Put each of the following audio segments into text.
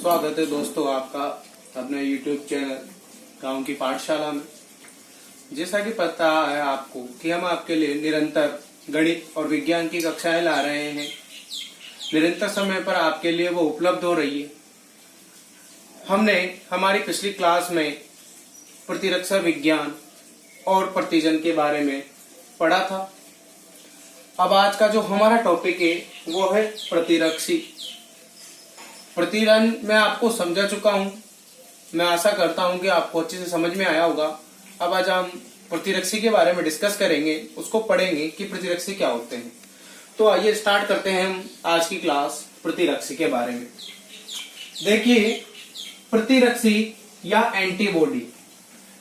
स्वागत है दोस्तों आपका अपने YouTube चैनल गांव की पाठशाला में। जैसा कि पता है आपको कि हम आपके लिए निरंतर गणित और विज्ञान की कक्षाएं ला रहे हैं। निरंतर समय पर आपके लिए वो उपलब्ध हो रही है। हमने हमारी पिछली क्लास में प्रतिरक्षा विज्ञान और प्रतिजन के बारे में पढ़ा था। अब आज का जो हमारा टॉपिक है वो है प्रतिरक्षी। प्रतिजन मैं आपको समझा चुका हूं। मैं आशा करता हूं कि आपको अच्छे से समझ में आया होगा। अब आज हम प्रतिरक्षी के बारे में डिस्कस करेंगे, उसको पढ़ेंगे कि प्रतिरक्षी क्या होते हैं। तो आइए स्टार्ट करते हैं हम आज की क्लास प्रतिरक्षी के बारे में। देखिए, प्रतिरक्षी या एंटीबॉडी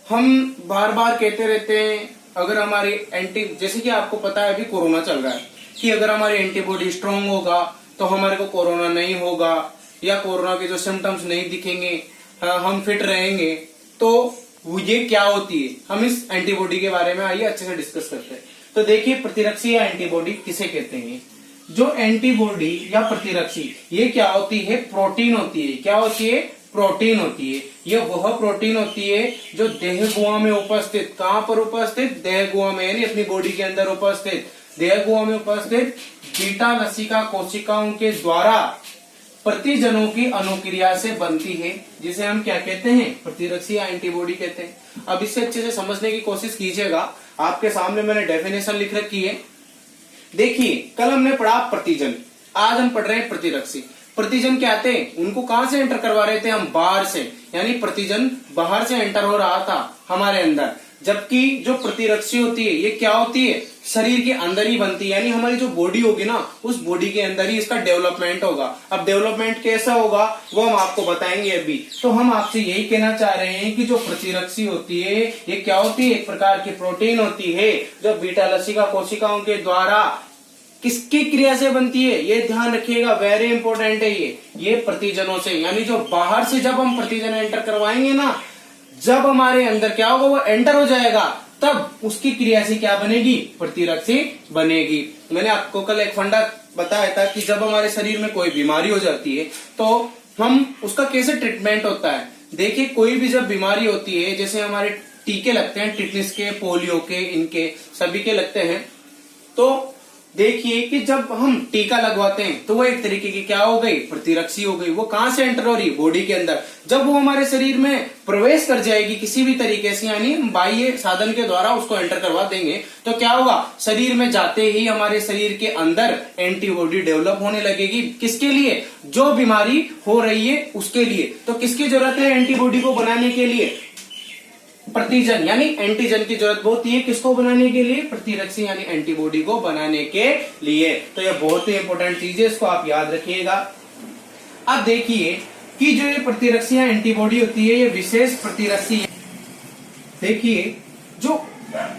हम बार बार कहते रहते हैं, अगर हमारी जैसे कि आपको पता है अभी कोरोना चल रहा है कि अगर हमारी एंटीबॉडी स्ट्रांग होगा तो हमारे को कोरोना नहीं होगा या कोरोना के जो सिम्टम्स नहीं दिखेंगे, हम फिट रहेंगे। तो ये क्या होती है, हम इस एंटीबॉडी के बारे में आइए अच्छे से डिस्कस करते हैं। तो देखिए, प्रतिरक्षी या एंटीबॉडी किसे कहते हैं। जो एंटीबॉडी या प्रतिरक्षी ये क्या होती है, प्रोटीन होती है। क्या होती है, प्रोटीन होती है। ये वह प्रोटीन होती है जो देह गुहा में उपस्थित, कहां पर उपस्थित, देह गुहा में, यानी अपनी बॉडी के अंदर उपस्थित, देह गुहा में उपस्थित बीटा लसिका कोशिकाओं के द्वारा प्रतिजनों की अनुक्रिया से बनती है, जिसे हम क्या कहते हैं, प्रतिरक्षी या एंटीबॉडी कहते हैं। अब इससे अच्छे से समझने की कोशिश कीजिएगा। आपके सामने मैंने डेफिनेशन लिख रखी है। देखिए, कल हमने पढ़ा प्रतिजन, आज हम पढ़ रहे हैं प्रतिरक्षी। प्रतिजन क्या थे, उनको कहां से एंटर करवा रहे थे हम, बाहर से, यानी प्रतिजन बाहर से एंटर हो रहा था हमारे अंदर। जबकि जो प्रतिरक्षी होती है ये क्या होती है, शरीर के अंदर ही बनती है, यानी हमारी जो बॉडी होगी ना, उस बॉडी के अंदर ही इसका डेवलपमेंट होगा। अब डेवलपमेंट कैसा होगा वो हम आपको बताएंगे अभी। तो हम आपसे यही कहना चाह रहे हैं कि जो प्रतिरक्षी होती है ये क्या होती है, एक प्रकार की प्रोटीन होती है जो बीटा लसिका कोशिकाओं के द्वारा किसकी क्रिया से बनती है, ये ध्यान रखिएगा, वेरी इंपॉर्टेंट है ये प्रतिजनों से। यानी जो बाहर से जब हम प्रतिजन एंटर करवाएंगे ना, जब हमारे अंदर क्या होगा, वो एंटर हो जाएगा, तब उसकी क्रिया से क्या बनेगी, प्रतिरक्षी बनेगी। मैंने आपको कल एक फंडा बताया था कि जब हमारे शरीर में कोई बीमारी हो जाती है तो हम उसका कैसे ट्रीटमेंट होता है। देखिए, कोई भी जब बीमारी होती है, जैसे हमारे टीके लगते हैं, टिटनेस के, पोलियो के, इनके सभी के लगते हैं। तो देखिए कि जब हम टीका लगवाते हैं तो वो एक तरीके की क्या हो गई, प्रतिरक्षी हो गई। वो कहां से एंटर हो रही, बॉडी के अंदर। जब वो हमारे शरीर में प्रवेश कर जाएगी किसी भी तरीके से, यानी बाह्य साधन के द्वारा उसको एंटर करवा देंगे, तो क्या होगा, शरीर में जाते ही हमारे शरीर के अंदर एंटीबॉडी डेवलप होने लगेगी। किसके लिए, जो बीमारी हो रही है उसके लिए। तो किसकी जरूरत है एंटीबॉडी को बनाने के लिए, प्रतिजन यानी एंटीजन की जरूरत होती है। किसको बनाने के लिए, प्रतिरक्षी यानी एंटीबॉडी को बनाने के लिए। तो ये बहुत ही इंपॉर्टेंट चीज है, इसको आप याद रखिएगा। अब देखिए कि जो ये प्रतिरक्षी या एंटीबॉडी होती है ये विशेष प्रतिरक्षी है। देखिए, जो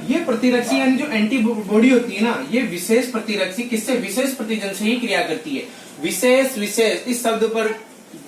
ये प्रतिरक्षी यानी जो एंटीबॉडी होती है ना, ये विशेष प्रतिरक्षी किससे, विशेष प्रतिजन से ही क्रिया करती है। विशेष, विशेष इस शब्द पर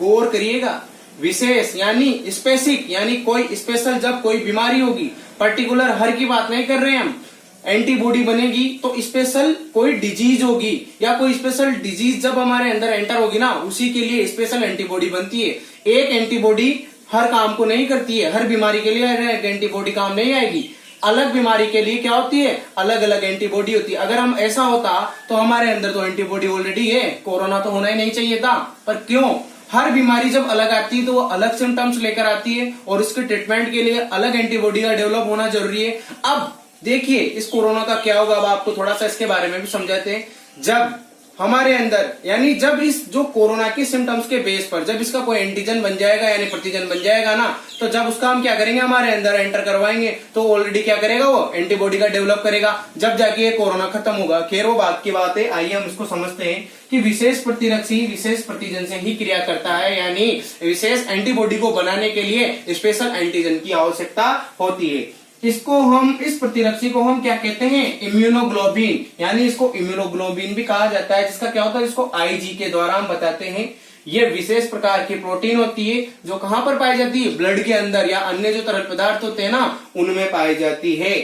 गौर करिएगा। विशेष यानी स्पेसिफिक, यानी कोई स्पेशल, जब कोई बीमारी होगी, पर्टिकुलर हर की बात नहीं कर रहे हैं हम, एंटीबॉडी बनेगी तो स्पेशल कोई डिजीज होगी या कोई स्पेशल डिजीज जब हमारे अंदर एंटर होगी ना, उसी के लिए स्पेशल एंटीबॉडी बनती है। एक एंटीबॉडी हर काम को नहीं करती है, हर बीमारी के लिए एक एंटीबॉडी काम नहीं आएगी। अलग बीमारी के लिए क्या होती है, अलग अलग एंटीबॉडी होती है। अगर हम ऐसा होता तो हमारे अंदर तो एंटीबॉडी ऑलरेडी है, कोरोना तो होना ही नहीं चाहिए था। पर क्यों, हर बीमारी जब अलग आती है तो वो अलग सिम्टम्स लेकर आती है और उसके ट्रीटमेंट के लिए अलग एंटीबॉडी का डेवलप होना जरूरी है। अब देखिए, इस कोरोना का क्या होगा, अब आपको थोड़ा सा इसके बारे में भी समझाते हैं। जब हमारे अंदर, यानी जब इस जो कोरोना के सिम्टम्स के बेस पर जब इसका कोई एंटीजन बन जाएगा यानी प्रतिजन बन जाएगा ना, तो जब उसका हम क्या करेंगे, हमारे अंदर एंटर करवाएंगे तो ऑलरेडी क्या करेगा, वो एंटीबॉडी का डेवलप करेगा। जब जाके कोरोना खत्म होगा, खैर वो बात की बात है। आइए हम इसको समझते हैं कि विशेष प्रतिरक्षी विशेष प्रतिजन से ही क्रिया करता है, यानी विशेष एंटीबॉडी को बनाने के लिए स्पेशल एंटीजन की आवश्यकता होती है। इसको हम, इस प्रतिरक्षी को हम क्या कहते हैं, इम्यूनोग्लोबिन, यानी इसको इम्यूनोग्लोबिन भी कहा जाता है। जिसका क्या होता है, इसको आईजी के द्वारा हम बताते हैं। ये विशेष प्रकार की प्रोटीन होती है जो कहां पर पाई जाती है, ब्लड के अंदर या अन्य जो तरल पदार्थ होते हैं ना, उनमें पाई जाती है।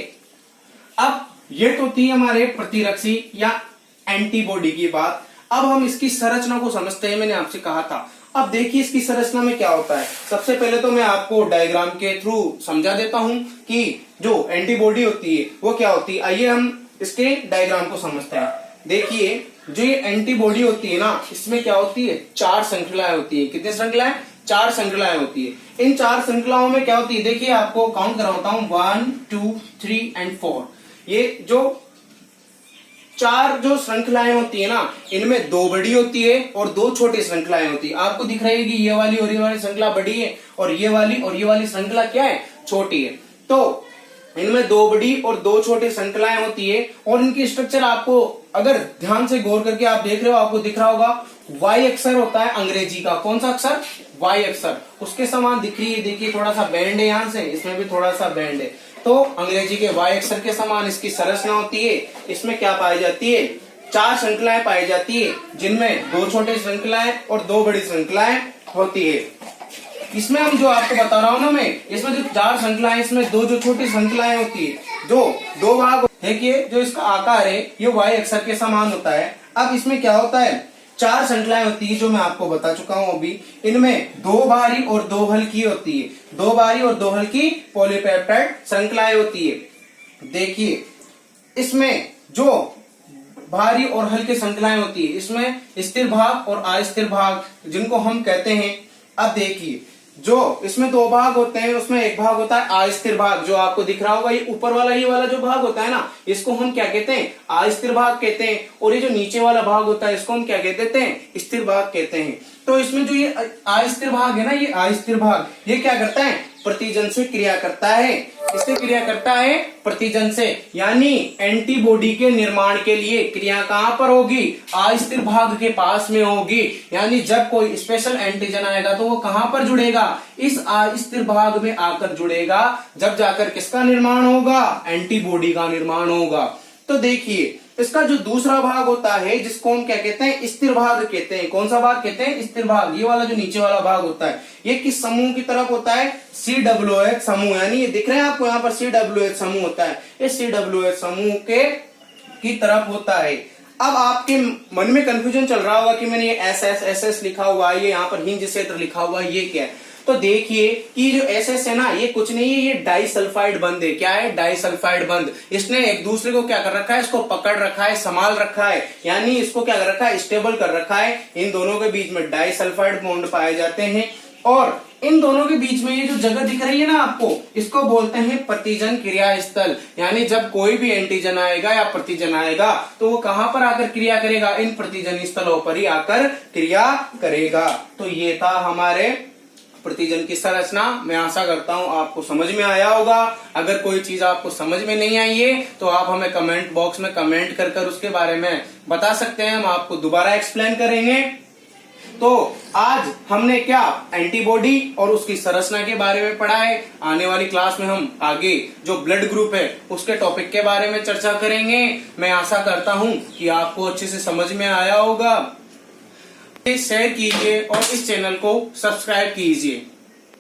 अब ये तो थी हमारे प्रतिरक्षी या एंटीबॉडी की बात। अब हम इसकी संरचना को समझते हैं। मैंने आपसे कहा था अब देखिए इसकी संरचना में क्या होता है। सबसे पहले तो मैं आपको डायग्राम के थ्रू समझा देता हूं कि जो एंटीबॉडी होती है वो क्या होती है। आइए हम इसके डायग्राम को समझते हैं। देखिए जो ये एंटीबॉडी होती है ना, इसमें क्या होती है, 4 श्रृंखलाएं होती है। कितनी श्रृंखलाएं, 4 श्रृंखलाएं होती है। इन 4 श्रृंखलाओं में क्या होती है, देखिए आपको काउंट करवाता हूं 1 2 3 एंड 4। ये जो 4 जो श्रृंखलाएं होती है ना, इनमें 2 बड़ी होती है और 2 छोटी श्रृंखलाएं होती है। आपको दिख रही है कि ये वाली और ये वाली श्रृंखला बड़ी है और ये वाली श्रृंखला क्या है, छोटी है। तो इनमें 2 बड़ी और 2 छोटी श्रृंखलाएं होती है और इनकी स्ट्रक्चर आपको अगर ध्यान से गौर करके आप देख रहे हो, आपको दिख रहा होगा वाई अक्षर होता है अंग्रेजी का। कौन सा अक्षर, वाई अक्षर, उसके समान दिख रही है। देखिए थोड़ा सा बैंड है यहां से, इसमें भी थोड़ा सा बैंड है। तो अंग्रेजी के वाई अक्षर के समान इसकी संरचना होती है। इसमें क्या पाई जाती है, 4 श्रृंखलाएं पाई जाती है, जिनमें 2 छोटी श्रृंखलाएं और 2 बड़ी श्रृंखलाएं होती है। इसमें हम जो आपको बता रहा हूं ना मैं, इसमें जो 4 श्रृंखलाएं, इसमें 2 जो छोटी श्रृंखलाएं होती है, जो 2 भाग देखिए, जो इसका आकार है ये वाई अक्षर के समान होता है। अब इसमें क्या होता है, 4 श्रृंखलाएं होती है जो मैं आपको बता चुका हूं अभी। इनमें 2 भारी और 2 हल्की होती है, 2 भारी और 2 हल्की पॉलीपेप्टाइड श्रृंखलाएं होती है। देखिए इसमें जो भारी और हल्की श्रृंखलाएं होती है, इसमें स्थिर भाग और अस्थिर भाग जिनको हम कहते हैं। अब देखिए जो इसमें 2 भाग होते हैं, उसमें एक भाग होता है अस्थिर भाग, जो आपको दिख रहा होगा। ये ऊपर वाला, ये वाला जो भाग होता है ना, इसको हम क्या कहते हैं, अस्थिर भाग कहते हैं। और ये जो नीचे वाला भाग होता है, इसको हम क्या कहते हैं, स्थिर भाग कहते हैं। तो इसमें जो ये अस्थिर भाग है ना, ये अस्थिर भाग ये क्या करता है, प्रतिजन से क्रिया करता है। इससे क्रिया करता है प्रतिजन से, यानी एंटीबॉडी के निर्माण के लिए क्रिया कहां पर होगी, अस्थिर भाग के पास में होगी। यानी जब कोई स्पेशल एंटीजन आएगा तो वो कहां पर जुड़ेगा, इस अस्थिर भाग में आकर जुड़ेगा। जब जाकर किसका निर्माण होगा, एंटीबॉडी का निर्माण होगा। तो देखिए इसका जो दूसरा भाग होता है, जिसको हम क्या कहते हैं, स्थिर भाग कहते हैं। कौन सा भाग कहते हैं, स्थिर भाग। ये वाला जो नीचे वाला भाग होता है, ये किस समूह की तरफ होता है, COOH समूह। यानी ये दिख रहे हैं आपको यहाँ पर COOH समूह होता है, ये COOH समूह के की तरफ होता है। अब आपके मन में कंफ्यूजन चल रहा होगा कि मैंने ये SS लिखा हुआ है, ये यहाँ पर हिंज क्षेत्र लिखा हुआ है, ये क्या है। तो देखिए कि जो SS है ना, ये कुछ नहीं है, ये डाइसल्फाइड बंध है। क्या है, डाइसल्फाइड बंध। इसने एक दूसरे को क्या कर रखा है, इसको पकड़ रखा है, संभाल रखा है, यानी इसको क्या कर रखा है, स्टेबल कर रखा है। इन दोनों के बीच में डाइसल्फाइड बॉन्ड पाए जाते हैं और इन दोनों के बीच में ये जो जगह दिख रही है ना आपको, इसको बोलते हैं प्रतिजन क्रिया स्थल। यानी जब कोई भी एंटीजन आएगा या प्रतिजन आएगा तो वो कहां पर आकर क्रिया करेगा, इन प्रतिजन स्थलों पर ही आकर क्रिया करेगा। तो ये था हमारे प्रतिजन की संरचना। मैं आशा करता हूं आपको समझ में आया होगा। अगर कोई चीज आपको समझ में नहीं आई है तो आप हमें कमेंट बॉक्स में कमेंट कर उसके बारे में बता सकते हैं, हम आपको दोबारा एक्सप्लेन करेंगे। तो आज हमने क्या, एंटीबॉडी और उसकी संरचना के बारे में पढ़ा है। आने वाली क्लास में हम आगे जो ब्लड ग्रुप है उसके टॉपिक के बारे में चर्चा करेंगे। मैं आशा करता हूं कि आपको अच्छे से समझ में आया होगा। शेयर कीजिए और इस चैनल को सब्सक्राइब कीजिए।